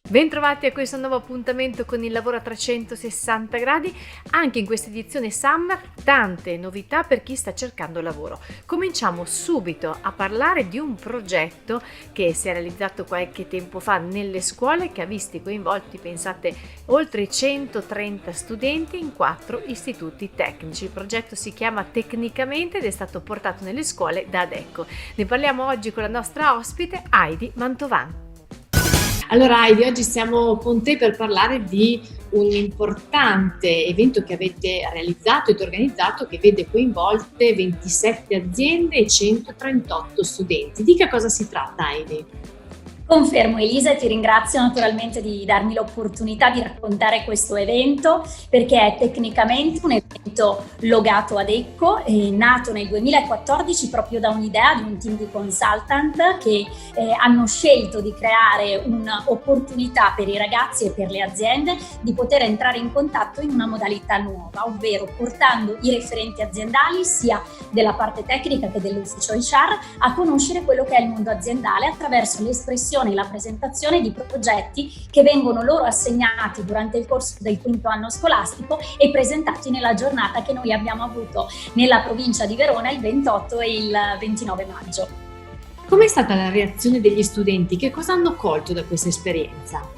Bentrovati a questo nuovo appuntamento con il lavoro a 360 gradi. Anche in questa edizione Summer tante novità per chi sta cercando lavoro. Cominciamo subito a parlare di un progetto che si è realizzato qualche tempo fa nelle scuole, che ha visti coinvolti, pensate, oltre 130 studenti in 4 istituti tecnici. Il progetto si chiama Tecnicamente ed è stato portato nelle scuole da Adecco. Ne parliamo oggi con la nostra ospite Heidi Mantovan. Allora Heidi, oggi siamo con te per parlare di un importante evento che avete realizzato ed organizzato, che vede coinvolte 27 aziende e 138 studenti. Di che cosa si tratta, Heidi? Confermo Elisa, e ti ringrazio naturalmente di darmi l'opportunità di raccontare questo evento, perché è tecnicamente un evento logato ad Adecco, nato nel 2014 proprio da un'idea di un team di consultant che hanno scelto di creare un'opportunità per i ragazzi e per le aziende di poter entrare in contatto in una modalità nuova, ovvero portando i referenti aziendali sia della parte tecnica che dell'ufficio HR a conoscere quello che è il mondo aziendale attraverso l'espressione e la presentazione di progetti che vengono loro assegnati durante il corso del quinto anno scolastico e presentati nella giornata che noi abbiamo avuto nella provincia di Verona il 28 e il 29 maggio. Com'è stata la reazione degli studenti? Che cosa hanno colto da questa esperienza?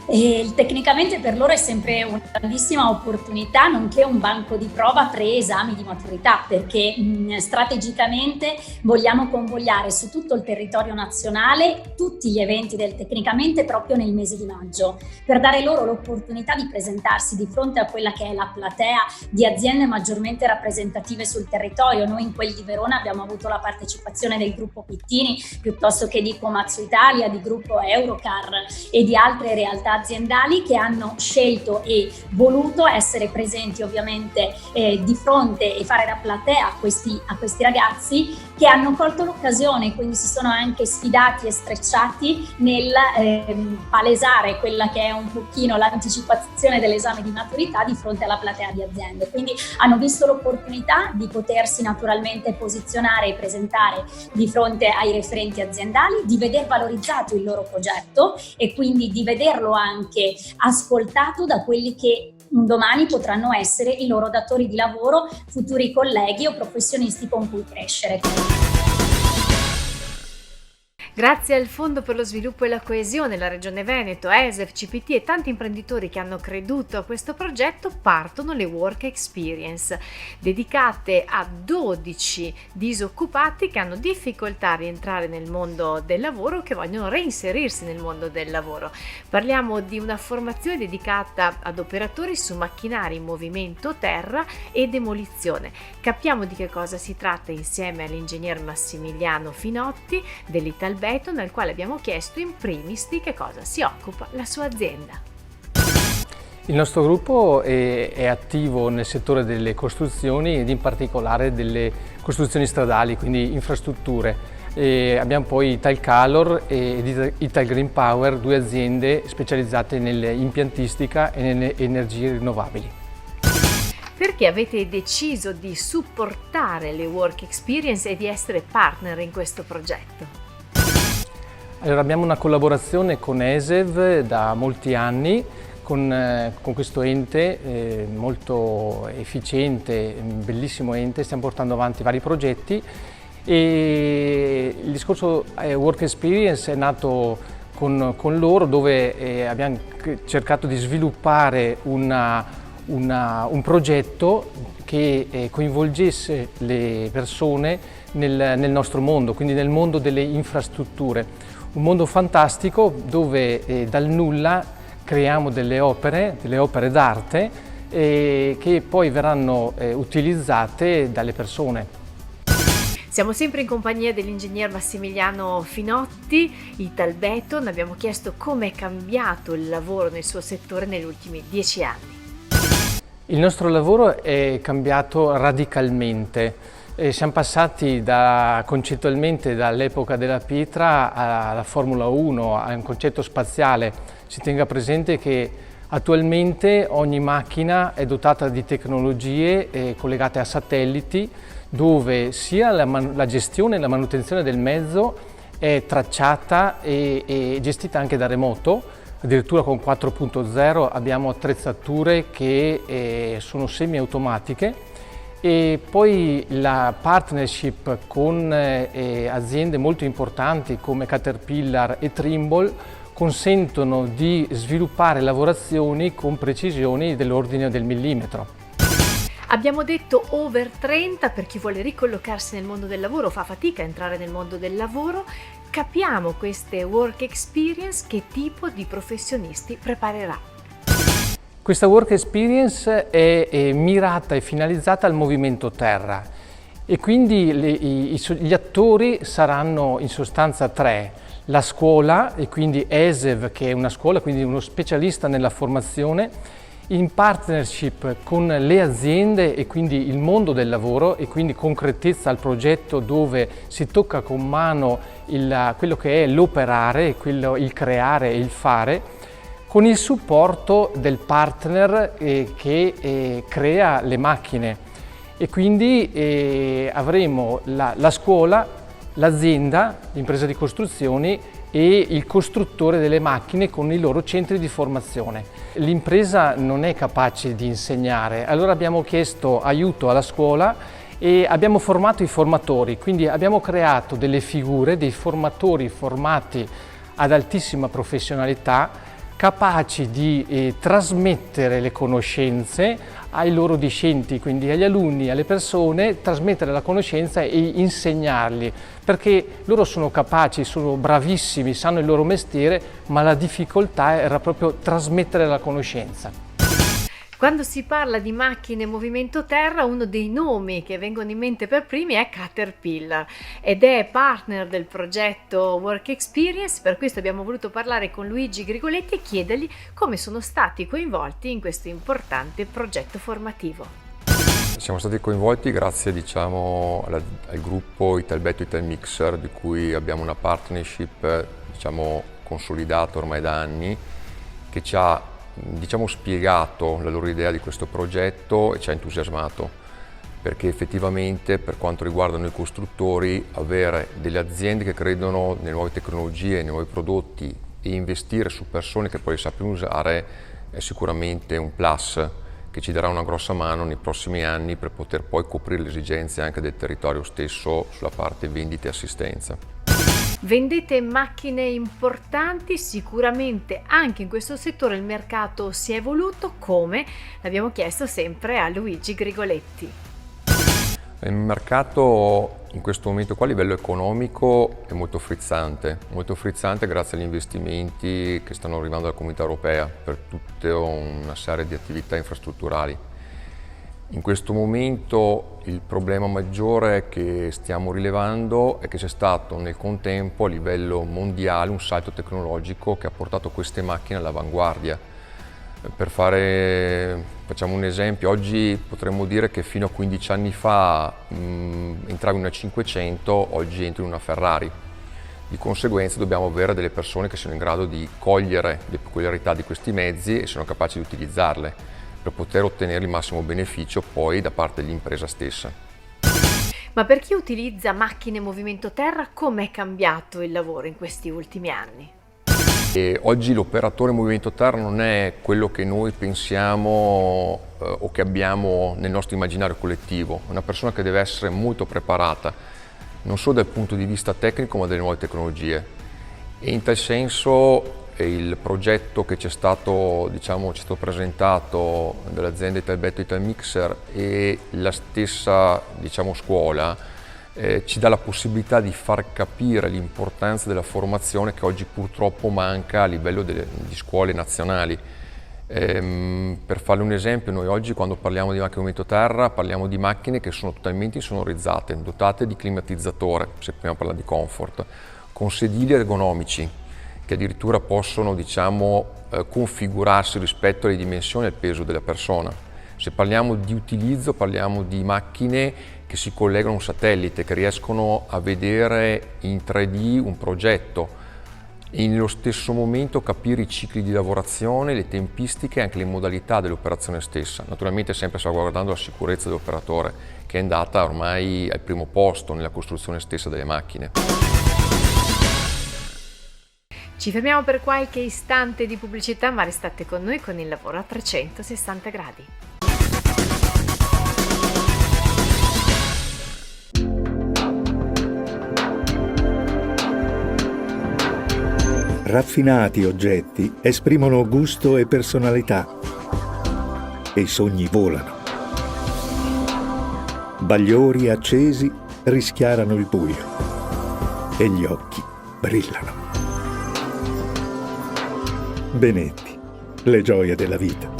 Tecnicamente per loro è sempre una grandissima opportunità, nonché un banco di prova pre-esami di maturità, perché strategicamente vogliamo convogliare su tutto il territorio nazionale tutti gli eventi del Tecnicamente proprio nel mese di maggio, per dare loro l'opportunità di presentarsi di fronte a quella che è la platea di aziende maggiormente rappresentative sul territorio. Noi in quelli di Verona abbiamo avuto la partecipazione del gruppo Pittini, piuttosto che di Komatsu Italia, di gruppo Eurocar e di altre realtà aziendali che hanno scelto e voluto essere presenti ovviamente di fronte e fare da platea a questi ragazzi, che hanno colto l'occasione, quindi si sono anche sfidati e strecciati nel palesare quella che è un pochino l'anticipazione dell'esame di maturità di fronte alla platea di aziende. Quindi hanno visto l'opportunità di potersi naturalmente posizionare e presentare di fronte ai referenti aziendali, di veder valorizzato il loro progetto e quindi di vederlo anche ascoltato da quelli che un domani potranno essere i loro datori di lavoro, futuri colleghi o professionisti con cui crescere. Grazie al Fondo per lo Sviluppo e la Coesione, la Regione Veneto, ESEF, CPT e tanti imprenditori che hanno creduto a questo progetto, partono le Work Experience, dedicate a 12 disoccupati che hanno difficoltà a rientrare nel mondo del lavoro o che vogliono reinserirsi nel mondo del lavoro. Parliamo di una formazione dedicata ad operatori su macchinari in movimento, terra e demolizione. Capiamo di che cosa si tratta insieme all'ingegner Massimiliano Finotti dell'Italbeton, al quale abbiamo chiesto in primis di che cosa si occupa la sua azienda. Il nostro gruppo è attivo nel settore delle costruzioni ed in particolare delle costruzioni stradali, quindi infrastrutture. Abbiamo poi Italcalor e Ital Green Power, due aziende specializzate nell'impiantistica e nelle energie rinnovabili. Perché avete deciso di supportare le Work Experience e di essere partner in questo progetto? Allora, abbiamo una collaborazione con ESEV da molti anni, con questo ente molto efficiente, bellissimo ente. Stiamo portando avanti vari progetti e il discorso Work Experience è nato con loro, dove abbiamo cercato di sviluppare un progetto che coinvolgesse le persone nel nostro mondo, quindi nel mondo delle infrastrutture. Un mondo fantastico dove dal nulla creiamo delle opere d'arte che poi verranno utilizzate dalle persone. Siamo sempre in compagnia dell'ingegner Massimiliano Finotti, Italbeton. Abbiamo chiesto come è cambiato il lavoro nel suo settore negli ultimi 10 anni. Il nostro lavoro è cambiato radicalmente. Siamo passati concettualmente dall'epoca della pietra alla Formula 1, a un concetto spaziale. Si tenga presente che attualmente ogni macchina è dotata di tecnologie collegate a satelliti, dove sia la gestione e la manutenzione del mezzo è tracciata e gestita anche da remoto. Addirittura con 4.0 abbiamo attrezzature che sono semi-automatiche. E poi la partnership con aziende molto importanti come Caterpillar e Trimble consentono di sviluppare lavorazioni con precisioni dell'ordine del millimetro. Abbiamo detto over 30 per chi vuole ricollocarsi nel mondo del lavoro, fa fatica a entrare nel mondo del lavoro. Capiamo queste work experience, che tipo di professionisti preparerà. Questa work experience è mirata e finalizzata al movimento terra e quindi gli attori saranno in sostanza 3. La scuola, e quindi ESEV, che è una scuola, quindi uno specialista nella formazione, in partnership con le aziende e quindi il mondo del lavoro, e quindi concretezza al progetto dove si tocca con mano quello che è l'operare, il creare e il fare, con il supporto del partner che crea le macchine. E quindi avremo la scuola, l'azienda, l'impresa di costruzioni e il costruttore delle macchine con i loro centri di formazione. L'impresa non è capace di insegnare, allora abbiamo chiesto aiuto alla scuola e abbiamo formato i formatori, quindi abbiamo creato delle figure, dei formatori formati ad altissima professionalità, capaci di trasmettere le conoscenze ai loro discenti, quindi agli alunni, alle persone, trasmettere la conoscenza e insegnarli, perché loro sono capaci, sono bravissimi, sanno il loro mestiere, ma la difficoltà era proprio trasmettere la conoscenza. Quando si parla di macchine movimento terra, uno dei nomi che vengono in mente per primi è Caterpillar ed è partner del progetto Work Experience. Per questo abbiamo voluto parlare con Luigi Grigoletti e chiedergli come sono stati coinvolti in questo importante progetto formativo. Siamo stati coinvolti grazie al gruppo Italbetto Italmixer, di cui abbiamo una partnership consolidata ormai da anni, che ci ha spiegato la loro idea di questo progetto e ci ha entusiasmato, perché effettivamente per quanto riguarda noi costruttori, avere delle aziende che credono nelle nuove tecnologie, nei nuovi prodotti e investire su persone che poi le sappiano usare è sicuramente un plus che ci darà una grossa mano nei prossimi anni per poter poi coprire le esigenze anche del territorio stesso sulla parte vendita e assistenza. Vendete macchine importanti, sicuramente anche in questo settore il mercato si è evoluto. Come? L'abbiamo chiesto sempre a Luigi Grigoletti. Il mercato in questo momento qua a livello economico è molto frizzante grazie agli investimenti che stanno arrivando dalla Comunità Europea per tutta una serie di attività infrastrutturali. In questo momento il problema maggiore che stiamo rilevando è che c'è stato nel contempo a livello mondiale un salto tecnologico che ha portato queste macchine all'avanguardia. Facciamo un esempio, oggi potremmo dire che fino a 15 anni fa entravi in una 500, oggi entri in una Ferrari. Di conseguenza dobbiamo avere delle persone che siano in grado di cogliere le peculiarità di questi mezzi e siano capaci di utilizzarle, per poter ottenere il massimo beneficio poi da parte dell'impresa stessa. Ma per chi utilizza macchine movimento terra, com'è cambiato il lavoro in questi ultimi anni? Oggi l'operatore movimento terra non è quello che noi pensiamo o che abbiamo nel nostro immaginario collettivo, è una persona che deve essere molto preparata, non solo dal punto di vista tecnico ma delle nuove tecnologie. E in tal senso il progetto che ci è stato presentato dall'azienda Italbetto Italmixer e la stessa scuola ci dà la possibilità di far capire l'importanza della formazione che oggi purtroppo manca a livello di scuole nazionali. Per farle un esempio, noi oggi quando parliamo di macchine movimento terra parliamo di macchine che sono totalmente insonorizzate, dotate di climatizzatore, se vogliamo parlare di comfort, con sedili ergonomici che addirittura possono configurarsi rispetto alle dimensioni e al peso della persona. Se parliamo di utilizzo, parliamo di macchine che si collegano a un satellite, che riescono a vedere in 3D un progetto e nello stesso momento capire i cicli di lavorazione, le tempistiche e anche le modalità dell'operazione stessa. Naturalmente sempre salvaguardando la sicurezza dell'operatore, che è andata ormai al primo posto nella costruzione stessa delle macchine. Ci fermiamo per qualche istante di pubblicità, ma restate con noi con il lavoro a 360 gradi. Raffinati oggetti esprimono gusto e personalità e i sogni volano. Bagliori accesi rischiarano il buio e gli occhi brillano. Benetti, le gioie della vita.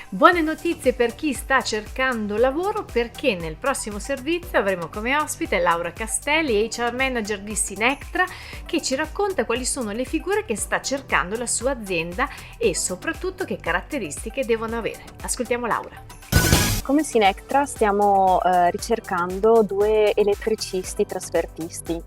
Buone notizie per chi sta cercando lavoro, perché nel prossimo servizio avremo come ospite Laura Castelli, HR Manager di Sinectra, che ci racconta quali sono le figure che sta cercando la sua azienda e soprattutto che caratteristiche devono avere. Ascoltiamo Laura. Come Sinectra stiamo ricercando 2 elettricisti trasfertisti.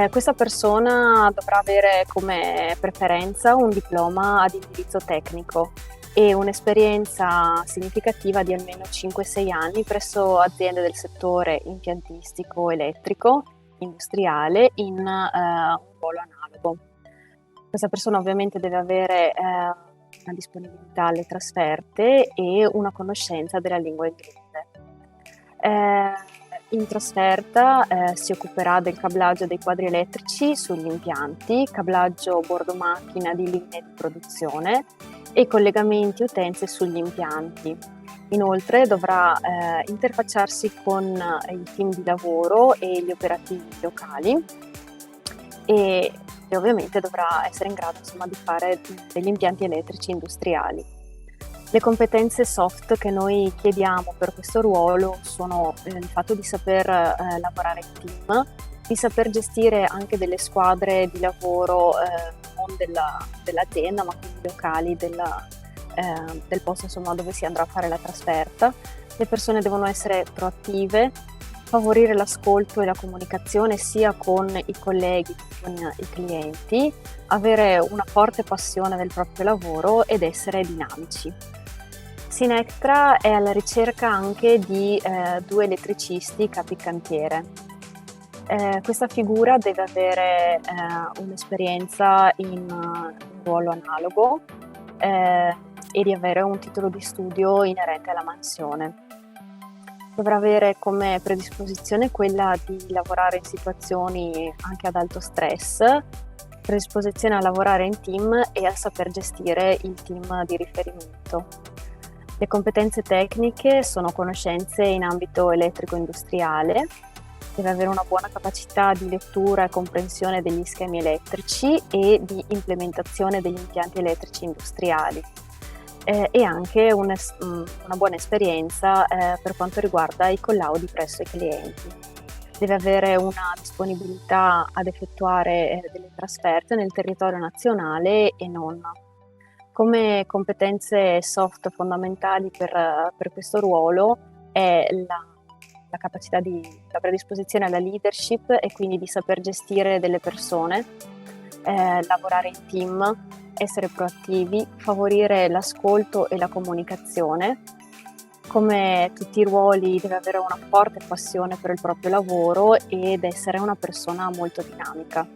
Questa persona dovrà avere come preferenza un diploma ad indirizzo tecnico e un'esperienza significativa di almeno 5-6 anni presso aziende del settore impiantistico, elettrico, industriale in un ruolo analogo. Questa persona ovviamente deve avere una disponibilità alle trasferte e una conoscenza della lingua inglese. In trasferta si occuperà del cablaggio dei quadri elettrici sugli impianti, cablaggio bordo macchina di linee di produzione e collegamenti utenze sugli impianti. Inoltre dovrà interfacciarsi con il team di lavoro e gli operativi locali e ovviamente dovrà essere in grado di fare degli impianti elettrici industriali. Le competenze soft che noi chiediamo per questo ruolo sono il fatto di saper lavorare in team, di saper gestire anche delle squadre di lavoro non dell'azienda ma quindi locali del posto dove si andrà a fare la trasferta. Le persone devono essere proattive, favorire l'ascolto e la comunicazione sia con i colleghi che con i clienti, avere una forte passione del proprio lavoro ed essere dinamici. Sinectra è alla ricerca anche di 2 elettricisti capicantiere. Questa figura deve avere un'esperienza in un ruolo analogo e di avere un titolo di studio inerente alla mansione. Dovrà avere come predisposizione quella di lavorare in situazioni anche ad alto stress, predisposizione a lavorare in team e a saper gestire il team di riferimento. Le competenze tecniche sono conoscenze in ambito elettrico-industriale, deve avere una buona capacità di lettura e comprensione degli schemi elettrici e di implementazione degli impianti elettrici industriali e anche una buona esperienza per quanto riguarda i collaudi presso i clienti. Deve avere una disponibilità ad effettuare delle trasferte nel territorio nazionale e non. Come competenze soft fondamentali per questo ruolo è la capacità la predisposizione alla leadership e quindi di saper gestire delle persone, lavorare in team, essere proattivi, favorire l'ascolto e la comunicazione. Come tutti i ruoli deve avere una forte passione per il proprio lavoro ed essere una persona molto dinamica.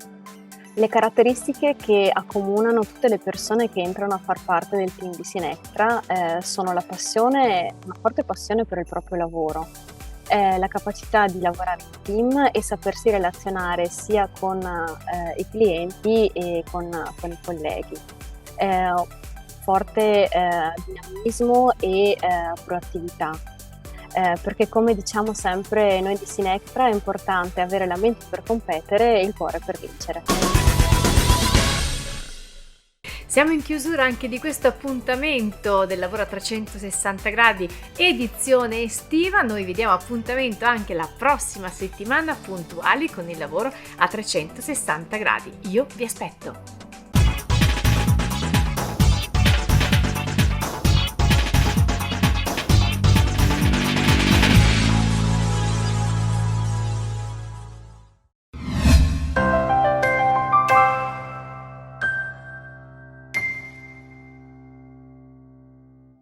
Le caratteristiche che accomunano tutte le persone che entrano a far parte del team di Sinectra sono una forte passione per il proprio lavoro, la capacità di lavorare in team e sapersi relazionare sia con i clienti e con i colleghi. Forte dinamismo e proattività. Perché come diciamo sempre noi di Sinectra è importante avere la mente per competere e il cuore per vincere. Siamo in chiusura anche di questo appuntamento del lavoro a 360 gradi edizione estiva. Noi vi diamo appuntamento anche la prossima settimana puntuali con il lavoro a 360 gradi. Io vi aspetto.